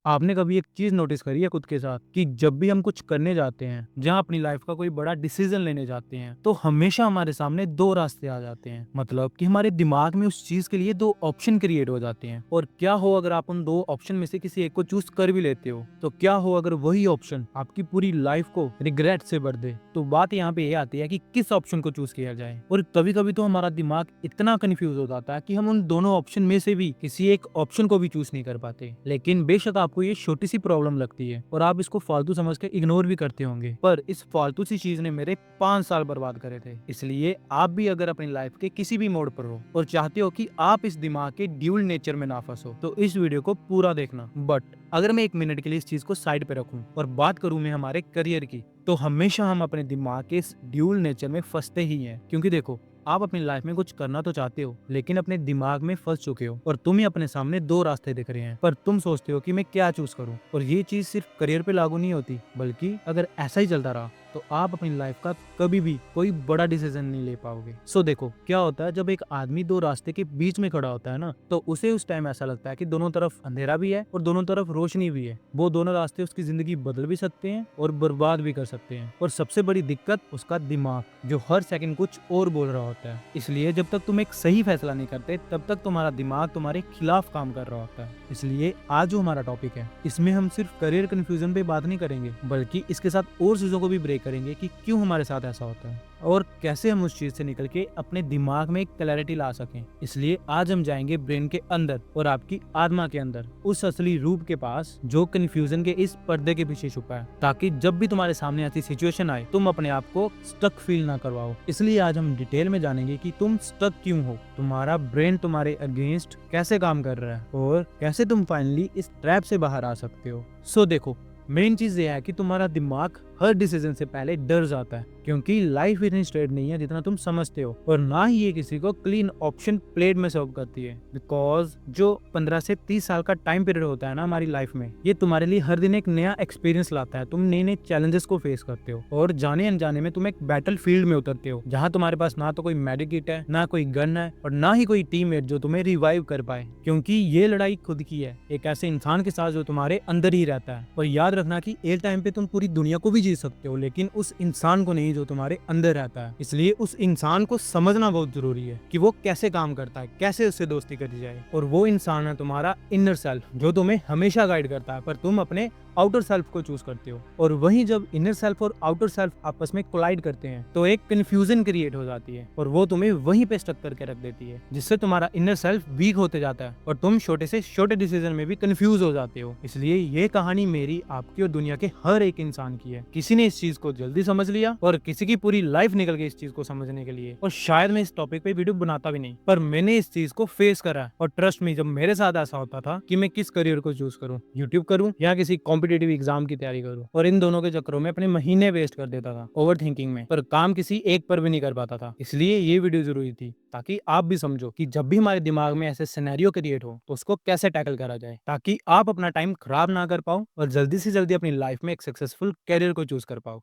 आपने कभी एक चीज नोटिस करी है खुद के साथ कि जब भी हम कुछ करने जाते हैं, जहां अपनी लाइफ का कोई बड़ा डिसीजन लेने जाते हैं, तो हमेशा हमारे सामने दो रास्ते आ जाते हैं। मतलब कि हमारे दिमाग में उस चीज के लिए दो ऑप्शन क्रिएट हो जाते हैं। और क्या हो अगर आप उन दो ऑप्शन में से किसी एक को चूज कर भी लेते हो, तो क्या हो अगर वही ऑप्शन आपकी पूरी लाइफ को रिग्रेट से भर दे। तो बात यहाँ पे ये आती है कि किस ऑप्शन को चूज किया जाए। और कभी कभी तो हमारा दिमाग इतना कंफ्यूज हो जाता है कि हम उन दोनों ऑप्शन में से भी किसी एक ऑप्शन को भी चूज नहीं कर पाते। लेकिन बेशक आपको ये छोटी सी प्रॉब्लम लगती है और आप इसको फालतू समझ के इग्नोर भी करते होंगे, पर इस फालतू सी चीज ने मेरे 5 साल बर्बाद करे थे। इसलिए आप भी अगर अपनी लाइफ के किसी भी मोड़ पर हो और चाहते हो कि आप इस दिमाग के ड्यूल नेचर में ना फंसो, तो इस वीडियो को पूरा देखना। बट अगर मैं 1 मिनट के लिए इस चीज को साइड पे रखूं और बात करूं मैं हमारे करियर की, तो हमेशा हम अपने दिमाग के इस ड्यूल नेचर में फंसते ही हैं। क्योंकि देखो, आप अपनी लाइफ में कुछ करना तो चाहते हो, लेकिन अपने दिमाग में फंस चुके हो और तुम्हें अपने सामने दो रास्ते दिख रहे हैं, पर तुम सोचते हो कि मैं क्या चूज करूं। और ये चीज सिर्फ करियर पे लागू नहीं होती, बल्कि अगर ऐसा ही चलता रहा तो आप अपनी लाइफ का कभी भी कोई बड़ा डिसीजन नहीं ले पाओगे। सो देखो, क्या होता है जब एक आदमी दो रास्ते के बीच में खड़ा होता है ना, तो उसे उस टाइम ऐसा लगता है कि दोनों तरफ अंधेरा भी है और दोनों तरफ रोशनी भी है। वो दोनों रास्ते उसकी जिंदगी बदल भी सकते हैं और बर्बाद भी कर सकते हैं। और सबसे बड़ी दिक्कत उसका दिमाग, जो हर सेकंड कुछ और बोल रहा होता है। इसलिए जब तक तुम एक सही फैसला नहीं करते, तब तक तुम्हारा दिमाग तुम्हारे खिलाफ काम कर रहा होता है। इसलिए आज जो हमारा टॉपिक है, इसमें हम सिर्फ करियर कंफ्यूजन पे बात नहीं करेंगे, बल्कि इसके साथ और चीजों को भी ब्रेक करेंगे कि क्यों हमारे साथ ऐसा होता है और कैसे हम उस चीज से निकल के अपने दिमाग में एक क्लैरिटी ला सकें। इसलिए आज हम जाएंगे ब्रेन के अंदर और आपकी आत्मा के अंदर, उस असली रूप के पास जो कंफ्यूजन के इस पर्दे के पीछे छुपा है, ताकि जब भी तुम्हारे सामने ऐसी सिचुएशन आए, तुम अपने आप को स्टक फील ना करवाओ। इसलिए आज हम डिटेल में जानेंगे कि तुम स्टक क्यों हो, तुम्हारा ब्रेन तुम्हारे अगेंस्ट कैसे काम कर रहा है और कैसे तुम फाइनली इस ट्रैप से बाहर आ सकते हो। सो देखो, मेन चीज ये है कि तुम्हारा दिमाग हर डिसीजन से पहले डर जाता है, क्योंकि लाइफ इतनी स्ट्रेट नहीं है जितना तुम समझते हो, और ना ही ये किसी को क्लीन ऑप्शन प्लेट में सर्व करती है। बिकॉज जो 15 से 30 साल का टाइम पीरियड होता है ना हमारी लाइफ में, ये तुम्हारे लिए हर दिन एक नया एक्सपीरियंस लाता है। तुम नए नए चैलेंजेस को फेस करते हो और जाने अनजाने में तुम एक बैटल फील्ड में उतरते हो, जहाँ तुम्हारे पास ना तो कोई मेडिकेट है, ना कोई गन है, और ना ही कोई टीममेट जो तुम्हें रिवाइव कर पाए। क्योंकि ये लड़ाई खुद की है, एक ऐसे इंसान के साथ जो तुम्हारे अंदर ही रहता है। और याद रखना कि एक टाइम पे तुम पूरी दुनिया को भी जी सकते हो, लेकिन उस इंसान को नहीं जो तुम्हारे अंदर रहता है। इसलिए उस इंसान को समझना बहुत जरूरी है कि वो कैसे काम करता है, कैसे उससे दोस्ती करी जाए। और वो इंसान है तुम्हारा इनर सेल्फ, जो तुम्हें हमेशा गाइड करता है, पर तुम अपने आउटर सेल्फ को चूज करते हो। और वहीं जब इनर सेल्फ और आउटर सेल्फ आपस में कोलाइड करते हैं, तो एक कंफ्यूजन क्रिएट हो जाती है और वो तुम्हें वहीं पे स्टक करके रख देती है, जिससे तुम्हारा इनर सेल्फ वीक होते जाता है और तुम छोटे से छोटे डिसीजन में भी कंफ्यूज हो जाते हो। इसलिए ये कहानी मेरी, आपकी और दुनिया के हर एक इंसान की है। किसी ने इस चीज को जल्दी समझ लिया और किसी की पूरी लाइफ निकल गई इस चीज को समझने के लिए। और शायद मैं इस टॉपिक पे वीडियो बनाता भी नहीं, पर मैंने इस चीज को फेस करा। और ट्रस्ट मी, जब मेरे साथ ऐसा होता था कि मैं किस करियर को चूज करूं, यूट्यूब करूं या किसी कॉम्पिटेटिव एग्जाम की तैयारी करूं, और इन दोनों के चक्करों में अपने महीने वेस्ट कर देता था ओवर थिंकिंग में, पर काम किसी एक पर भी नहीं कर पाता था। इसलिए ये वीडियो जरूरी थी, ताकि आप भी समझो कि जब भी हमारे दिमाग में ऐसे सिनेरियो क्रिएट हो, तो उसको कैसे टैकल करा जाए, ताकि आप अपना टाइम खराब ना कर पाओ और जल्दी से जल्दी अपनी लाइफ में एक सक्सेसफुल करियर को चूज कर पाओ।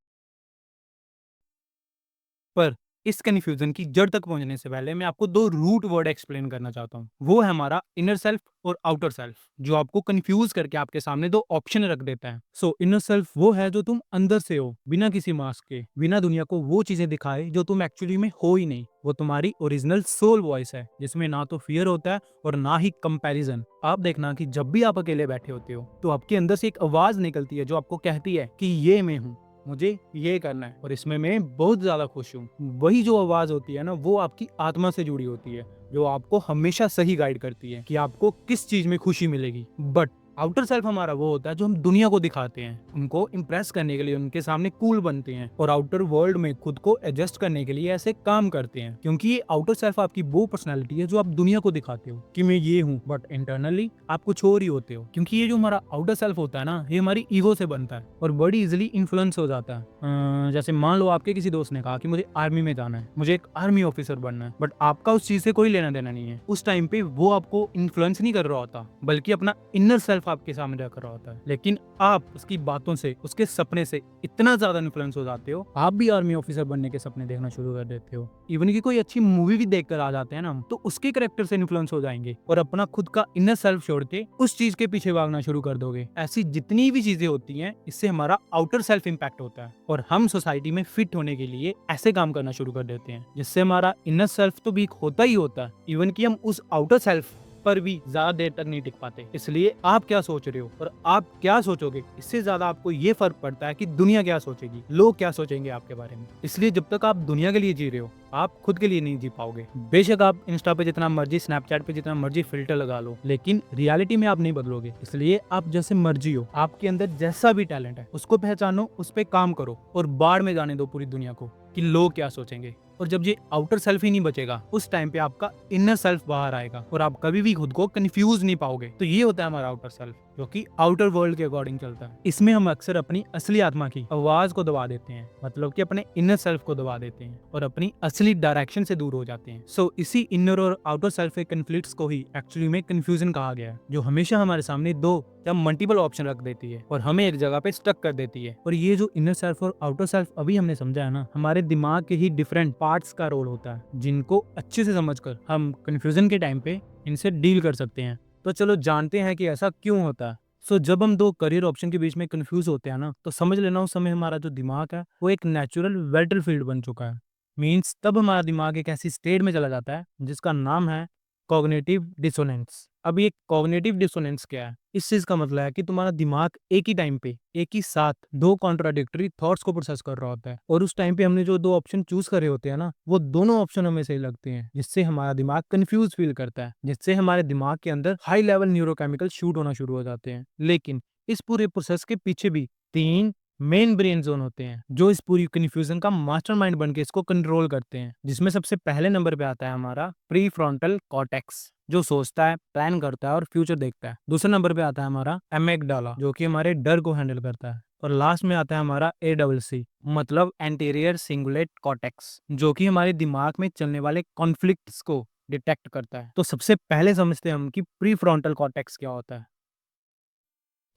पर इस कन्फ्यूजन की जड़ तक पहुंचने से पहले मैं आपको दो रूट वर्ड एक्सप्लेन करना चाहता हूँ। वो है हमारा इनर सेल्फ और आउटर सेल्फ, जो आपको कंफ्यूज करके आपके सामने दो ऑप्शन रख देता है। सो इनर सेल्फ वो है जो तुम अंदर से हो, बिना किसी मास्क के, बिना दुनिया को वो चीजें दिखाए जो तुम एक्चुअली में हो ही नहीं। वो तुम्हारी ओरिजिनल सोल वॉइस है, जिसमें ना तो फियर होता है और ना ही कंपैरिजन। आप देखना कि जब भी आप अकेले बैठे होते हो, तो आपके अंदर से एक आवाज निकलती है जो आपको कहती है कि ये मैं हूँ, मुझे ये करना है और इसमें मैं बहुत ज्यादा खुश हूँ। वही जो आवाज होती है ना, वो आपकी आत्मा से जुड़ी होती है, जो आपको हमेशा सही गाइड करती है कि आपको किस चीज में खुशी मिलेगी। बट आउटर सेल्फ हमारा वो होता है जो हम दुनिया को दिखाते हैं, उनको इम्प्रेस करने के लिए उनके सामने कूल बनते हैं और आउटर वर्ल्ड में खुद को एडजस्ट करने के लिए ऐसे काम करते हैं। क्योंकि ये आउटर सेल्फ आपकी वो पर्सनैलिटी है जो आप दुनिया को दिखाते हो कि मैं ये हूँ, बट इंटरनली आप कुछ और ही होते हो। क्योंकि ये जो हमारा आउटर सेल्फ होता है ना, ये हमारी ईगो से बनता है और बड़ी इजिली इन्फ्लुएंस हो जाता है। जैसे मान लो आपके किसी दोस्त ने कहा कि मुझे आर्मी में जाना है, मुझे एक आर्मी ऑफिसर बनना है, बट आपका उस चीज से कोई लेना देना नहीं है। उस टाइम पे वो आपको इन्फ्लुएंस नहीं कर रहा होता, बल्कि अपना इनर सेल्फ साफ आपके सामने रख रहा होता है, लेकिन आप उसकी बातों से, उसके सपने से इतना ज्यादा इन्फ्लुएंस हो जाते हो, आप भी आर्मी ऑफिसर बनने के सपने देखना शुरू कर देते हो। इवन की कोई अच्छी मूवी भी देख कर आ जाते हैं ना, तो उसके कैरेक्टर से इन्फ्लुएंस हो जाएंगे और अपना खुद का इनर सेल्फ छोड़ के उस चीज के पीछे भागना शुरू कर दोगे। ऐसी जितनी भी चीजें होती हैं, इससे हमारा आउटर सेल्फ इम्पैक्ट होता है और हम सोसाइटी में फिट होने के लिए ऐसे काम करना शुरू कर देते हैं, जिससे हमारा इनर सेल्फ तो वीक होता ही होता है, इवन कि हम उस आउटर सेल्फ पर भी ज्यादा देर तक नहीं टिक पाते। इसलिए आप क्या सोच रहे हो और आप क्या सोचोगे, इससे ज्यादा आपको ये फर्क पड़ता है कि दुनिया क्या सोचेगी, लोग क्या सोचेंगे आपके बारे में। इसलिए जब तक आप दुनिया के लिए जी रहे हो, आप खुद के लिए नहीं जी पाओगे। बेशक आप इंस्टा पे जितना मर्जी, स्नैपचैट पे जितना मर्जी फिल्टर लगा लो, लेकिन रियलिटी में आप नहीं बदलोगे। इसलिए आप जैसे मर्जी हो, आपके अंदर जैसा भी टैलेंट है उसको पहचानो, उस पर काम करो और बाढ़ में जाने दो पूरी दुनिया को कि लोग क्या सोचेंगे। और जब ये आउटर सेल्फ ही नहीं बचेगा, उस टाइम पे आपका इनर सेल्फ बाहर आएगा और आप कभी भी खुद को कंफ्यूज नहीं पाओगे। तो ये होता है हमारा आउटर सेल्फ, जो कि आउटर वर्ल्ड के अकॉर्डिंग चलता है। इसमें हम अक्सर अपनी असली आत्मा की आवाज को दबा देते हैं, मतलब कि अपने इनर सेल्फ को दबा देते हैं और अपनी असली डायरेक्शन से दूर हो जाते हैं। सो इसी इनर और आउटर सेल्फ के कन्फ्लिक्ट्स को ही एक्चुअली में कंफ्यूजन कहा गया है, जो हमेशा हमारे सामने दो या मल्टीपल ऑप्शन रख देती है और हमें एक जगह पे स्टक कर देती है। और ये जो इनर सेल्फ और आउटर सेल्फ अभी हमने समझा है ना, हमारे दिमाग के ही डिफरेंट पार्ट्स का रोल होता है, जिनको अच्छे से समझकर हम कंफ्यूजन के टाइम पे इनसे डील कर सकते हैं। तो चलो जानते हैं कि ऐसा क्यों होता है। सो जब हम दो करियर ऑप्शन के बीच में कंफ्यूज होते हैं ना, तो समझ लेना उस समय हमारा जो दिमाग है वो एक नेचुरल बैटलफील्ड बन चुका है। मीन्स तब हमारा दिमाग एक ऐसी स्टेट में चला जाता है जिसका नाम है कॉग्निटिव डिसोनेंस। अब ये कॉग्निटिव डिसोनेंस क्या है? इस चीज का मतलब है कि तुम्हारा दिमाग एक ही टाइम पे, एक ही साथ दो कॉन्ट्राडिक्टरी थॉट्स को प्रोसेस कर रहा होता है और उस टाइम पे हमने जो दो ऑप्शन चूज करे होते हैं ना, वो दोनों ऑप्शन हमें सही लगते हैं, जिससे हमारा दिमाग कंफ्यूज फील करता है, जिससे हमारे दिमाग के अंदर हाई लेवल न्यूरोकेमिकल शूट होना शुरू हो जाते हैं। लेकिन इस पूरे प्रोसेस के पीछे भी तीन मेन ब्रेन जोन होते हैं, जो इस पूरी कंफ्यूजन का मास्टरमाइंड बन के इसको कंट्रोल करते हैं। जिसमें सबसे पहले नंबर पे आता है हमारा प्री फ्रंटल कॉर्टेक्स, जो सोचता है, प्लान करता है और फ्यूचर देखता है। दूसरे नंबर पे आता है हमारा एमेगडाला, जो कि हमारे डर को हैंडल करता है। और लास्ट में आता है हमारा ACC, मतलब एंटीरियर सिंगुलेट कॉर्टेक्स, जो कि हमारे दिमाग में चलने वाले कॉन्फ्लिक्ट्स को डिटेक्ट करता है। तो सबसे पहले समझते हैं हम कि प्री फ्रंटल कॉर्टेक्स क्या होता है।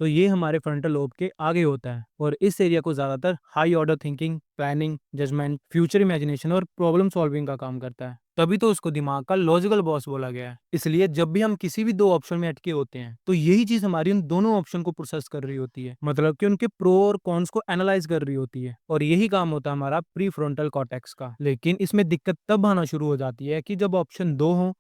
तो ये हमारे फ्रंटल लोब के आगे होता है और इस एरिया को ज्यादातर high order thinking, planning, judgement, future imagination और प्रॉब्लम सॉल्विंग का काम करता है। तभी तो उसको दिमाग का लॉजिकल बॉस बोला गया है। इसलिए जब भी हम किसी भी दो ऑप्शन में अटके होते हैं, तो यही चीज हमारी उन दोनों ऑप्शन को प्रोसेस कर रही होती है, मतलब कि उनके प्रो और कॉन्स को एनालाइज कर रही होती है। और यही काम होता है हमारा प्री फ्रंटल कॉर्टेक्स का। लेकिन इसमें दिक्कत तब आना शुरू हो जाती है कि जब ऑप्शन दो हो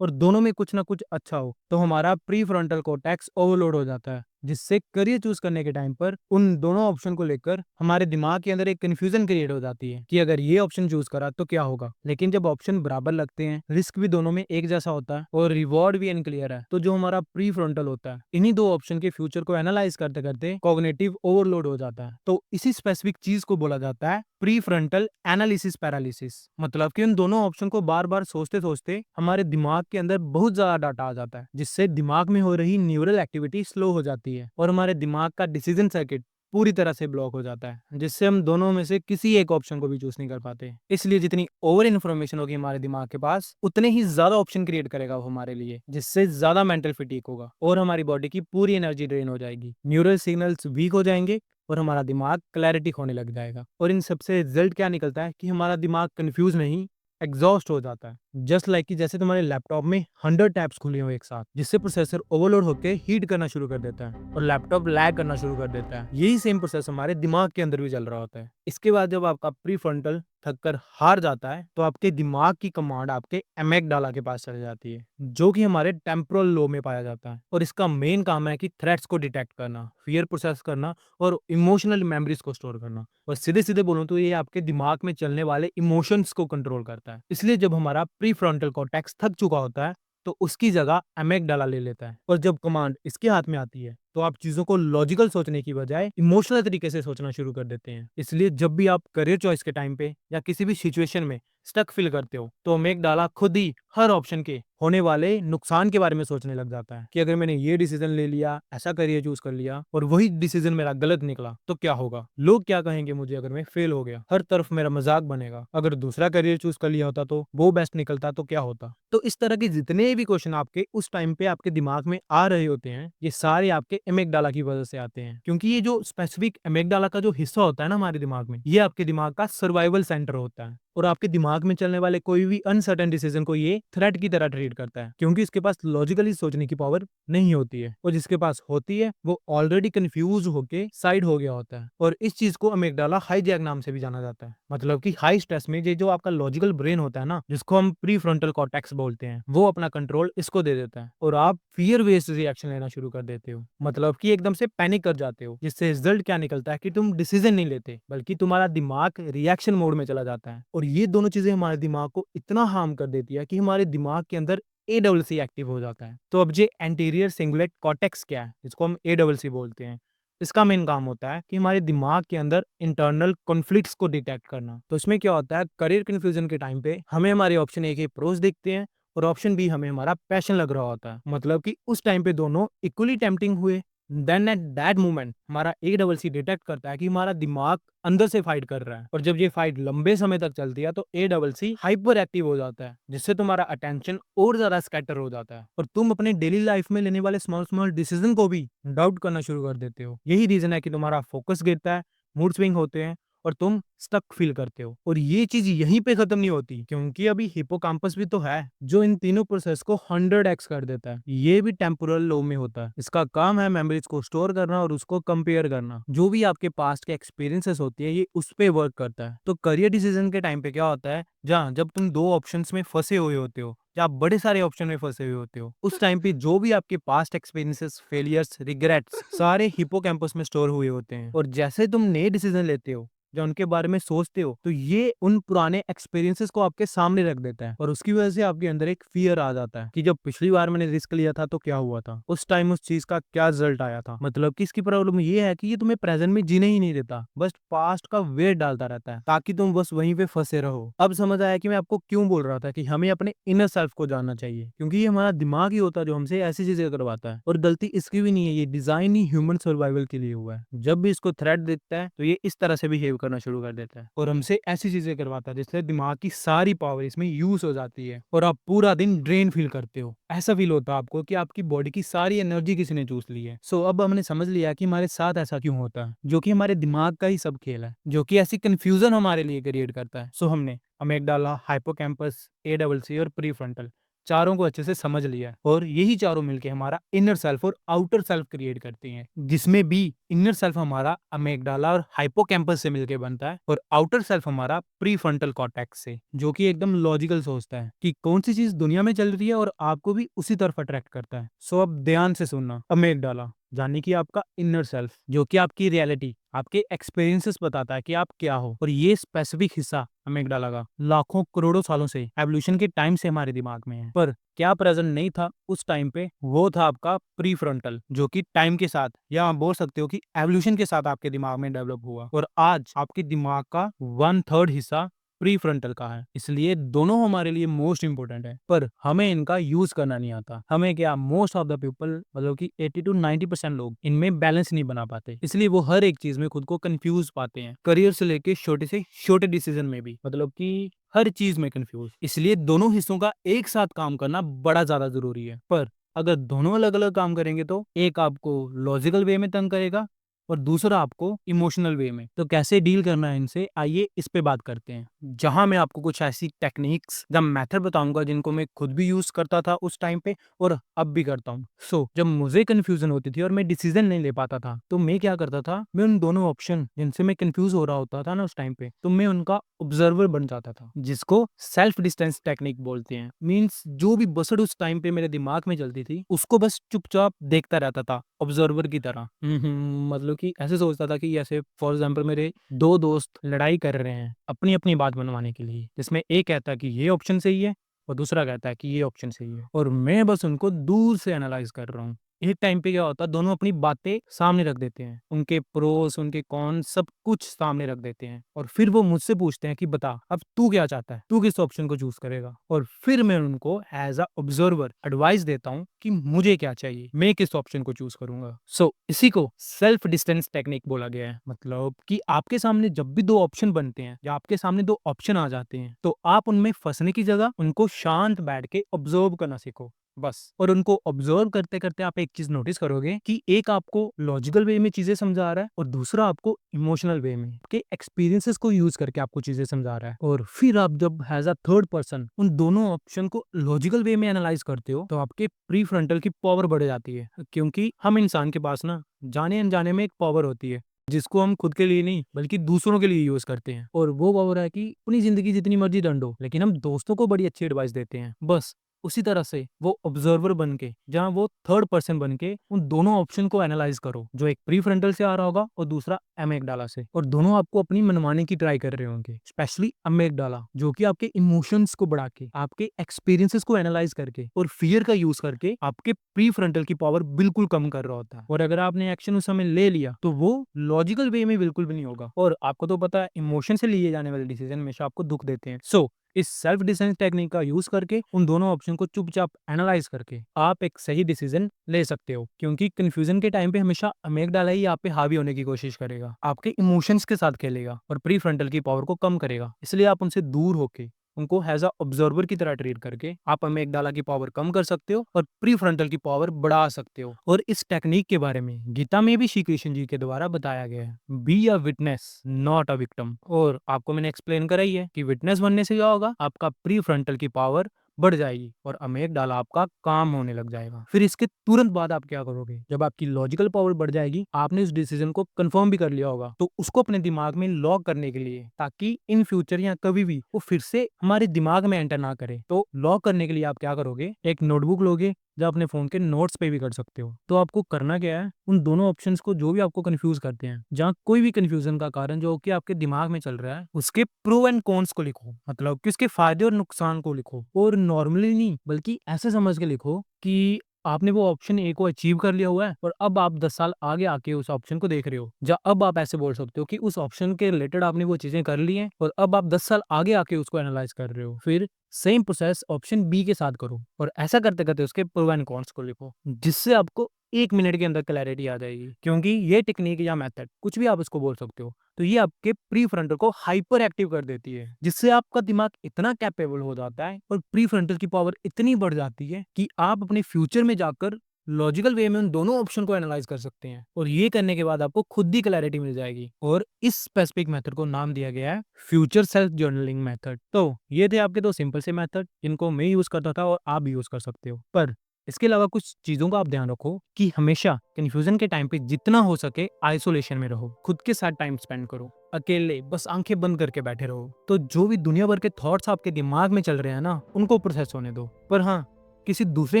और दोनों में कुछ ना कुछ अच्छा हो, तो हमारा प्री फ्रंटल कॉर्टेक्स ओवरलोड हो जाता है, जिससे करियर चूज करने के टाइम पर उन दोनों ऑप्शन को लेकर हमारे दिमाग के अंदर एक कंफ्यूजन क्रिएट हो जाती है कि अगर ये ऑप्शन चूज करा तो क्या होगा। लेकिन जब ऑप्शन बराबर लगते हैं, रिस्क भी दोनों में एक जैसा होता है और रिवॉर्ड भी अनक्लियर है, तो जो हमारा प्री फ्रंटल होता है, इन्हीं दो ऑप्शन के फ्यूचर को एनालाइज करते करते कॉग्निटिव ओवरलोड हो जाता है। तो इसी स्पेसिफिक चीज को बोला जाता है प्री फ्रंटल एनालिसिस पैरालिसिस। मतलब कि उन दोनों ऑप्शन को बार बार सोचते सोचते हमारे दिमाग के अंदर बहुत ज्यादा डाटा आ जाता है, जिससे दिमाग में हो रही न्यूरल एक्टिविटी स्लो हो जाती है और हमारे दिमाग का डिसीजन सर्किट पूरी तरह से ब्लॉक हो जाता है, जिससे हम दोनों में से किसी एक ऑप्शन को भी चूज नहीं कर पाते। इसलिए जितनी ओवर इन्फॉर्मेशन होगी हमारे दिमाग के पास, उतने ही ज्यादा ऑप्शन क्रिएट करेगा वो हमारे लिए, जिससे ज्यादा मेंटल फिटीक होगा और हमारी बॉडी की पूरी एनर्जी ड्रेन हो जाएगी, न्यूरल सिग्नल्स वीक हो जाएंगे और हमारा दिमाग क्लैरिटी खोने लग जाएगा। और इन सबसे रिजल्ट क्या निकलता है कि हमारा दिमाग कंफ्यूज नहीं, एग्जॉस्ट हो जाता है। जस्ट लाइक कि जैसे तुम्हारे लैपटॉप में 100 टैब्स खुले हो एक साथ, जिससे प्रोसेसर ओवरलोड होकर हीट करना शुरू कर देता है और लैपटॉप लैग करना शुरू कर देता है। यही सेम प्रोसेस हमारे दिमाग के अंदर भी चल रहा होता है। इसके बाद जब आपका प्री फ्रंटल थक कर हार जाता है, तो आपके दिमाग की कमांड आपके एमेगडाला के पास चली जाती है, जो कि हमारे टेम्पोरल लोब में पाया जाता है। और इसका मेन काम है कि थ्रेट्स को डिटेक्ट करना, फियर प्रोसेस करना और इमोशनल मेमोरीज को स्टोर करना। और सीधे सीधे बोलूं तो ये आपके दिमाग में चलने वाले इमोशंस को कंट्रोल करता है। इसलिए जब हमारा प्री फ्रंटल कॉर्टेक्स थक चुका होता है, तो उसकी जगह एमेगडाला ले लेता है। और जब कमांड इसके हाथ में आती है, तो आप चीजों को लॉजिकल सोचने की बजाय इमोशनल तरीके से सोचना शुरू कर देते हैं। इसलिए जब भी आप करियर चॉइस के टाइम पे या किसी भी सिचुएशन में स्टक फील करते हो, तो एमेगडाला खुद ही हर ऑप्शन के होने वाले नुकसान के बारे में सोचने लग जाता है कि अगर मैंने ये डिसीजन ले लिया, ऐसा करियर चूज कर लिया और वही डिसीजन मेरा गलत निकला तो क्या होगा, लोग क्या कहेंगे मुझे अगर मैं फेल हो गया, हर तरफ मेरा मजाक बनेगा, अगर दूसरा करियर चूज कर लिया होता तो वो बेस्ट निकलता तो क्या होता। तो इस तरह के जितने भी क्वेश्चन आपके उस टाइम पे आपके दिमाग में आ रहे होते हैं, ये सारे आपके एमिगडाला की वजह से आते हैं, क्योंकि ये जो स्पेसिफिक एमिगडाला का जो हिस्सा होता है ना हमारे दिमाग में, ये आपके दिमाग का सर्वाइवल सेंटर होता है और आपके दिमाग में चलने वाले कोई भी अनसर्टेन डिसीजन को ये थ्रेट की तरह ट्रीट करता है, क्योंकि इसके पास लॉजिकली सोचने की पावर नहीं होती है और जिसके पास होती है वो ऑलरेडी कंफ्यूज होके साइड हो गया होता है। और इस चीज को अमिगडाला हाईजैक नाम से भी जाना जाता है, मतलब कि हाई स्ट्रेस में ये जो आपका लॉजिकल ब्रेन होता है ना, जिसको हम प्री फ्रंटल कॉर्टेक्स बोलते हैं, वो अपना कंट्रोल इसको दे देता है और आप फियर बेस्ड रिएक्शन लेना शुरू कर देते हो, मतलब कि एकदम से पैनिक कर जाते हो, जिससे रिजल्ट क्या निकलता है कि तुम डिसीजन नहीं लेते बल्कि तुम्हारा दिमाग रिएक्शन मोड में चला जाता है। और ये दोनों चीजें हमारे दिमाग को इतना हार्म कर देती है कि हमारे दिमाग के अंदर एडब्ल्यूसी एक्टिव हो जाता है। तो अब ये एंटीरियर सिंगुलेट कॉर्टेक्स क्या है, जिसको हम एडब्ल्यूसी बोलते हैं, इसका मेन काम होता है कि हमारे दिमाग के अंदर इंटरनल कॉन्फ्लिक्ट्स को डिटेक्ट करना। तो इसमें क्या होता है, करियर कंफ्यूजन के टाइम पे हमें हमारे ऑप्शन ए के प्रोस दिखते हैं और ऑप्शन बी हमें हमारा पैशन लग रहा होता है, मतलब कि उस टाइम पे दोनों इक्वली टेम्पटिंग हुए। देन एट दैट मोमेंट हमारा ए डबल सी डिटेक्ट करता है कि हमारा दिमाग अंदर से फाइट कर रहा है, और जब ये फाइट लंबे समय तक चलती है तो A double C hyperactive हो जाता है, जिससे तुम्हारा अटेंशन और ज्यादा स्कैटर हो जाता है और तुम अपने डेली लाइफ में लेने वाले स्मॉल स्मॉल डिसीजन को भी डाउट करना शुरू कर देते हो। यही रीजन है कि तुम्हारा फोकस गिरता है, मूड स्विंग होते हैं और तुम स्टक फील करते हो। और ये चीज यहीं पे खत्म नहीं होती, क्योंकि अभी हिपोकाम्पस भी तो है जो इन तीनों प्रोसेस को 100x कर देता है। ये भी टेम्पोरल लो में होता है, इसका काम है मेमोरीज को स्टोर करना और उसको कंपेयर करना। जो भी आपके पास्ट के एक्सपीरियंसेस होती है ये उस पे वर्क करता है। तो करियर डिसीजन के टाइम पे क्या होता है, जहाँ जब तुम दो ऑप्शंस में फंसे हुए होते हो या आप बड़े सारे ऑप्शन में फंसे हुए होते हो, उस टाइम पे जो भी आपके पास्ट एक्सपीरियंसेस, फेलियर्स, रिग्रेट्स सारे हिपोकैम्पस में स्टोर हुए होते हैं। और जैसे तुम नए डिसीजन लेते हो या उनके बारे में सोचते हो तो ये उन पुराने एक्सपीरियंसेस को आपके सामने रख देता है और उसकी वजह से आपके अंदर एक फियर आ जाता है कि जब पिछली बार मैंने रिस्क लिया था तो क्या हुआ था, उस टाइम उस चीज का क्या रिजल्ट आया था। मतलब कि इसकी प्रॉब्लम ये है कि ये तुम्हें प्रेजेंट में जीने ही नहीं देता, बस पास्ट का वेट डालता रहता है ताकि तुम बस वहीं पे फंसे रहो। अब समझ आया कि मैं आपको क्यों बोल रहा था कि हमें अपने इनर सेल्फ को जानना चाहिए, क्योंकि ये हमारा दिमाग ही होता है जो हमसे ऐसी चीजें करवाता है और गलती इसकी भी नहीं है, ये डिजाइन ही ह्यूमन सर्वाइवल के लिए हुआ है। जब भी इसको थ्रेट दिखता है तो ये इस तरह से बिहेव करना शुरू कर देता है और हमसे ऐसी चीजें करवाता है जिससे दिमाग की सारी पावर इसमें यूज हो जाती है और आप पूरा दिन ड्रेन फील करते हो। ऐसा फील होता है आपको कि आपकी बॉडी की सारी एनर्जी किसी ने चूस ली है। सो अब हमने समझ लिया कि हमारे साथ ऐसा क्यों होता है, जो कि हमारे दिमाग का ही सब खेल है, जो कि ऐसी कंफ्यूजन हमारे लिए क्रिएट करता है। सो हमने अमेगडाला, हाइपोकैम्पस, ए डबल सी और प्रीफ्रंटल चारों को अच्छे से समझ लिया है और यही चारों मिलके हमारा इनर सेल्फ और आउटर सेल्फ क्रिएट करती हैं, जिसमें भी इनर सेल्फ हमारा अमेगडाला और हाइपोकैम्पस से मिलके बनता है और आउटर सेल्फ हमारा प्रीफ्रंटल कॉर्टेक्स से, जो कि एकदम लॉजिकल सोचता है कि कौन सी चीज दुनिया में चल रही है और आपको भी उसी तरफ अट्रैक्ट करता है। सो अब ध्यान से सुनना, अमेगडाला यानी कि आपका इनर सेल्फ, जो कि आपकी रियलिटी, आपके एक्सपीरियंसेस बताता है कि आप क्या हो, और ये स्पेसिफिक हिस्सा अमेगडाला का लाखों करोड़ों सालों से एवोल्यूशन के टाइम से हमारे दिमाग में है। पर क्या प्रेजेंट नहीं था उस टाइम पे, वो था आपका प्रीफ्रंटल, जो कि टाइम के साथ या आप बोल सकते हो कि एवोल्यूशन के साथ आपके दिमाग में डेवलप हुआ और आज आपके दिमाग का 1/3 हिस्सा प्री फ्रंटल का है। इसलिए दोनों हमारे लिए मोस्ट इंपोर्टेंट है, पर हमें इनका यूज करना नहीं आता। हमें क्या, मोस्ट ऑफ द पीपल, मतलब कि 80 to 90% लोग इनमें बैलेंस नहीं बना पाते, इसलिए वो हर एक चीज में खुद को कंफ्यूज पाते हैं, करियर से लेके छोटे से छोटे डिसीजन में भी, मतलब कि हर चीज में कंफ्यूज। इसलिए दोनों हिस्सों का एक साथ काम करना बड़ा ज्यादा जरूरी है। पर अगर दोनों अलग अलग काम करेंगे तो एक आपको लॉजिकल वे में तंग करेगा और दूसरा आपको इमोशनल वे में। तो कैसे डील करना है इनसे, आइए इस पे बात करते हैं, जहां मैं आपको कुछ ऐसी टेक्निक्स या मेथड बताऊंगा जिनको मैं खुद भी यूज करता था उस टाइम पे और अब भी करता हूँ। जब मुझे कंफ्यूजन होती थी और मैं डिसीजन नहीं ले पाता था तो मैं क्या करता था, मैं उन दोनों ऑप्शन जिनसे मैं कंफ्यूज हो रहा होता था ना उस टाइम पे, तो मैं उनका ऑब्जर्वर बन जाता था, जिसको सेल्फ डिस्टेंस टेक्निक बोलते हैं। मीन्स जो भी बसड़ उस टाइम पे मेरे दिमाग में चलती थी उसको बस चुपचाप देखता रहता था ऑब्जर्वर की तरह। मतलब कि ऐसे सोचता था कि ऐसे फॉर एग्जांपल मेरे दो दोस्त लड़ाई कर रहे हैं अपनी अपनी बात मनवाने के लिए, जिसमें एक कहता है कि ये ऑप्शन सही है और दूसरा कहता है कि ये ऑप्शन सही है, और मैं बस उनको दूर से एनालाइज कर रहा हूँ एक टाइम पे क्या होता है, दोनों अपनी बातें सामने रख देते हैं, उनके प्रोस उनके कॉन सब कुछ सामने रख देते हैं, और फिर वो मुझसे पूछते हैं कि बता अब तू क्या चाहता है, तू किस ऑप्शन को चूज करेगा। और फिर मैं उनको एज अ ऑब्जर्वर एडवाइस देता हूँ कि मुझे क्या चाहिए, मैं किस ऑप्शन को चूज करूंगा। सो इसी को सेल्फ डिस्टेंस टेक्निक बोला गया है। मतलब कि आपके सामने जब भी दो ऑप्शन बनते हैं या आपके सामने दो ऑप्शन आ जाते हैं, तो आप उनमें फंसने की जगह उनको शांत बैठ के ऑब्जर्व करना सीखो बस। और उनको ऑब्जर्व करते करते आप एक चीज नोटिस करोगे कि एक आपको लॉजिकल वे में चीजें समझा रहा है और दूसरा आपको इमोशनल वे में के एक्सपीरियंसेस को यूज करके आपको चीजें समझा रहा है। और फिर आप जब एज अ थर्ड पर्सन उन दोनों ऑप्शन को लॉजिकल वे में एनालाइज करते हो, तो आपके प्री फ्रंटल की पावर बढ़ जाती है। क्योंकि हम इंसान के पास ना जाने अनजाने में एक पावर होती है जिसको हम खुद के लिए नहीं बल्कि दूसरों के लिए यूज करते हैं। और वो पावर है कि अपनी जिंदगी जितनी मर्जी दंड हो, लेकिन हम दोस्तों को बड़ी अच्छी एडवाइस देते हैं बस। उसी तरह से वो ऑब्जर्वर बन के, जहां वो थर्ड पर्सन बन के उन दोनों ऑप्शन को एनालाइज करो, जो एक प्री फ्रंटल से आ रहा होगा और दूसरा एमेगडाला से, और दोनों आपको अपनी मनमाने की ट्राई कर रहे होंगे। स्पेशली एमेगडाला जो कि आपके इमोशंस को बढ़ा के, आपके एक्सपीरियंसेस को एनालाइज करके और फियर का यूज करके आपके प्री फ्रंटल की पावर बिल्कुल कम कर रहा होता है। और अगर आपने एक्शन उस समय ले लिया तो वो लॉजिकल वे में बिल्कुल भी नहीं होगा। और आपको तो पता है इमोशन से लिए जाने वाले डिसीजन हमेशा आपको दुख देते हैं। सो इस सेल्फ डिफेंस टेक्निक का यूज करके उन दोनों ऑप्शन को चुपचाप एनालाइज करके आप एक सही डिसीजन ले सकते हो। क्योंकि कंफ्यूजन के टाइम पे हमेशा अमेगडाला ही आप पे हावी होने की कोशिश करेगा, आपके इमोशंस के साथ खेलेगा और प्री फ्रंटल की पावर को कम करेगा। इसलिए आप उनसे दूर होके उनको एज अ ऑब्जर्वर की तरह ट्रीट करके आप अमेगडाला की पावर कम कर सकते हो और प्री फ्रंटल की पावर बढ़ा सकते हो। और इस टेक्निक के बारे में गीता में भी श्री कृष्ण जी के द्वारा बताया गया है, be a witness not a victim. और आपको मैंने एक्सप्लेन करा ही है कि विटनेस बनने से क्या होगा, आपका प्री फ्रंटल की पावर बढ़ जाएगी और अमेगडाला आपका काम होने लग जाएगा। फिर इसके तुरंत बाद आप क्या करोगे, जब आपकी लॉजिकल पावर बढ़ जाएगी, आपने उस डिसीजन को कंफर्म भी कर लिया होगा, तो उसको अपने दिमाग में लॉक करने के लिए, ताकि इन फ्यूचर या कभी भी वो फिर से हमारे दिमाग में एंटर ना करे, तो लॉक करने के लिए आप क्या करोगे, एक नोटबुक लोगे जो अपने फोन के नोट्स पे भी कर सकते हो। तो आपको करना क्या है, उन दोनों ऑप्शंस को जो भी आपको कंफ्यूज करते हैं, जहाँ कोई भी कंफ्यूजन का कारण जो कि आपके दिमाग में चल रहा है, उसके प्रो एंड कॉन्स को लिखो। मतलब कि उसके फायदे और नुकसान को लिखो। और नॉर्मली नहीं बल्कि ऐसे समझ के लिखो कि आपने वो ऑप्शन ए को अचीव कर लिया हुआ है और अब आप 10 साल आगे आके उस ऑप्शन को देख रहे हो। या अब आप ऐसे बोल सकते हो कि उस ऑप्शन के रिलेटेड आपने वो चीजें कर ली हैं और अब आप 10 साल आगे आके उसको एनालाइज कर रहे हो। फिर सेम प्रोसेस ऑप्शन बी के साथ करो और ऐसा करते करते उसके प्रो एंड कॉन्स को लिखो, जिससे आपको 1 मिनट के अंदर क्लैरिटी आ जाएगी। क्योंकि ये टेक्निक या मेथड, कुछ भी आप इसको बोल सकते हो, तो ये आपके प्री फ्रंटल को हाइपर एक्टिव कर देती है, जिससे आपका दिमाग इतना कैपेबल हो जाता है और प्री फ्रंटल की पावर इतनी बढ़ जाती है कि आप अपने फ्यूचर में जाकर लॉजिकल वे में उन दोनों ऑप्शन को एनालाइज कर सकते हैं। और ये करने के बाद आपको खुद ही क्लैरिटी मिल जाएगी। और इस स्पेसिफिक मेथड को नाम दिया गया है फ्यूचर सेल्फ जर्नलिंग मेथड। तो ये थे आपके दो सिंपल से मेथड जिनको मैं यूज करता था और आप भी यूज कर सकते हो। पर इसके अलावा कुछ चीजों का आप ध्यान रखो कि हमेशा कंफ्यूजन के टाइम पे जितना हो सके आइसोलेशन में रहो, खुद के साथ टाइम स्पेंड करो, अकेले बस आंखें बंद करके बैठे रहो। तो जो भी दुनिया भर के थॉट्स आपके दिमाग में चल रहे हैं ना, उनको प्रोसेस होने दो। पर हाँ, किसी दूसरे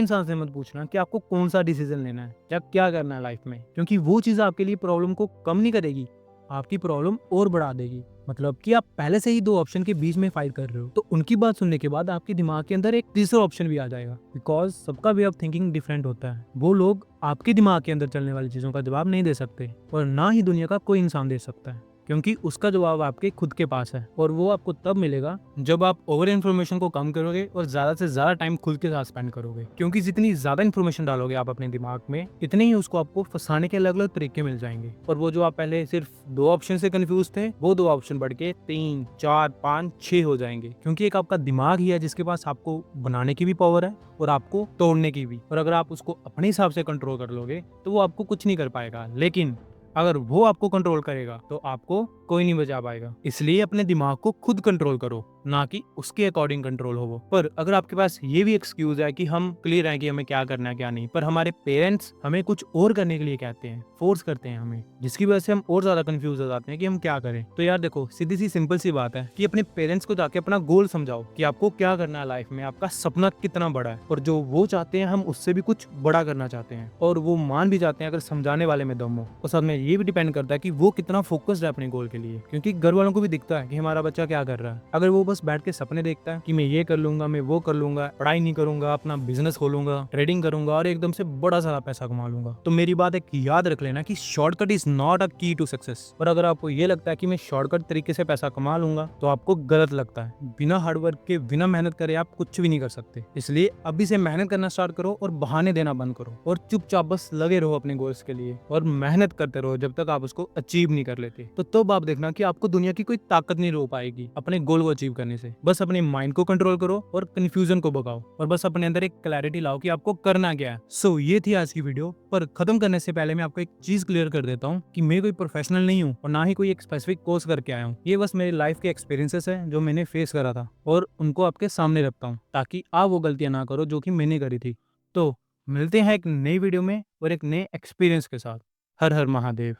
इंसान से मत पूछना कि आपको कौन सा डिसीजन लेना है या क्या करना है लाइफ में, क्योंकि वो चीज आपके लिए प्रॉब्लम को कम नहीं करेगी, आपकी प्रॉब्लम और बढ़ा देगी। मतलब कि आप पहले से ही दो ऑप्शन के बीच में फाइट कर रहे हो, तो उनकी बात सुनने के बाद आपके दिमाग के अंदर एक तीसरा ऑप्शन भी आ जाएगा। बिकॉज सबका वे ऑफ थिंकिंग डिफरेंट होता है। वो लोग आपके दिमाग के अंदर चलने वाली चीजों का जवाब नहीं दे सकते और ना ही दुनिया का कोई इंसान दे सकता है, क्योंकि उसका जवाब आपके खुद के पास है। और वो आपको तब मिलेगा जब आप ओवर इन्फॉर्मेशन को कम करोगे और ज्यादा से ज्यादा टाइम खुद के साथ स्पेंड करोगे। क्योंकि जितनी ज्यादा इन्फॉर्मेशन डालोगे आप अपने दिमाग में, इतने ही उसको आपको फंसाने के अलग अलग तरीके मिल जाएंगे। और वो जो आप पहले सिर्फ दो ऑप्शन से कंफ्यूज थे, वो दो ऑप्शन बढ़ के 3, 4, 5, 6 हो जाएंगे। क्योंकि एक आपका दिमाग ही है जिसके पास आपको बनाने की भी पावर है और आपको तोड़ने की भी। और अगर आप उसको अपने हिसाब से कंट्रोल कर लोगे तो वो आपको कुछ नहीं कर पाएगा, लेकिन अगर वो आपको कंट्रोल करेगा तो आपको कोई नहीं बचा पाएगा। इसलिए अपने दिमाग को खुद कंट्रोल करो, ना कि उसके अकॉर्डिंग कंट्रोल हो वो। पर अगर आपके पास ये भी एक्सक्यूज है कि हम क्लियर है कि हमें क्या करना है क्या नहीं, पर हमारे पेरेंट्स हमें कुछ और करने के लिए कहते हैं, फोर्स करते हैं हमें, जिसकी वजह से हम और ज्यादा कंफ्यूज हो जाते हैं कि हम क्या करें। तो यार देखो, सीधी सी सिंपल सी बात है कि अपने पेरेंट्स को जाके अपना गोल समझाओ कि आपको क्या करना है लाइफ में, आपका सपना कितना बड़ा है और जो वो चाहते हैं हम उससे भी कुछ बड़ा करना चाहते हैं। और वो मान भी जाते हैं अगर समझाने वाले में दम हो। और साथ में ये भी डिपेंड करता है कि वो कितना फोकस्ड है अपने गोल के लिए, क्योंकि घर वालों को भी दिखता है कि हमारा बच्चा क्या कर रहा है। अगर वो बस बस बैठ के सपने देखता है कि मैं ये कर लूंगा, मैं वो कर लूंगा, पढ़ाई नहीं करूंगा, अपना बिजनेस खोलूंगा, ट्रेडिंग करूंगा और एकदम से बड़ा सारा पैसा कमा लूंगा। तो मेरी बात एक याद रख लेना कि शॉर्टकट इज नॉट अ की टू सक्सेस। पर अगर आपको ये लगता है कि मैं शॉर्टकट तरीके से पैसा कमा लूंगा तो आपको गलत लगता है। बिना हार्डवर्क के, बिना मेहनत करे आप कुछ भी नहीं कर सकते। इसलिए अभी से मेहनत करना स्टार्ट करो और बहाने देना बंद करो और चुपचाप बस लगे रहो अपने गोल्स के लिए और मेहनत करते रहो जब तक आप उसको अचीव नहीं कर लेते। तो तब आप देखना कि आपको दुनिया की कोई ताकत नहीं रोक पाएगी अपने गोल को अचीव करने से। बस अपने माइंड को कंट्रोल करो और कंफ्यूजन को भगाओ और बस अपने अंदर एक क्लैरिटी लाओ कि आपको करना क्या है। सो ये थी आज की वीडियो। पर खत्म करने से पहले मैं आपको एक चीज क्लियर कर देता हूँ कि मैं कोई प्रोफेशनल नहीं हूँ और ना ही कोई एक स्पेसिफिक कोर्स करके आया हूँ। ये बस मेरी लाइफ के एक्सपीरियंसेस है जो मैंने फेस करा था और उनको आपके सामने रखता हूँ ताकि आप वो गलतियां ना करो जो कि मैंने करी थी। तो मिलते हैं एक नई वीडियो में और एक नए एक्सपीरियंस के साथ। हर हर महादेव।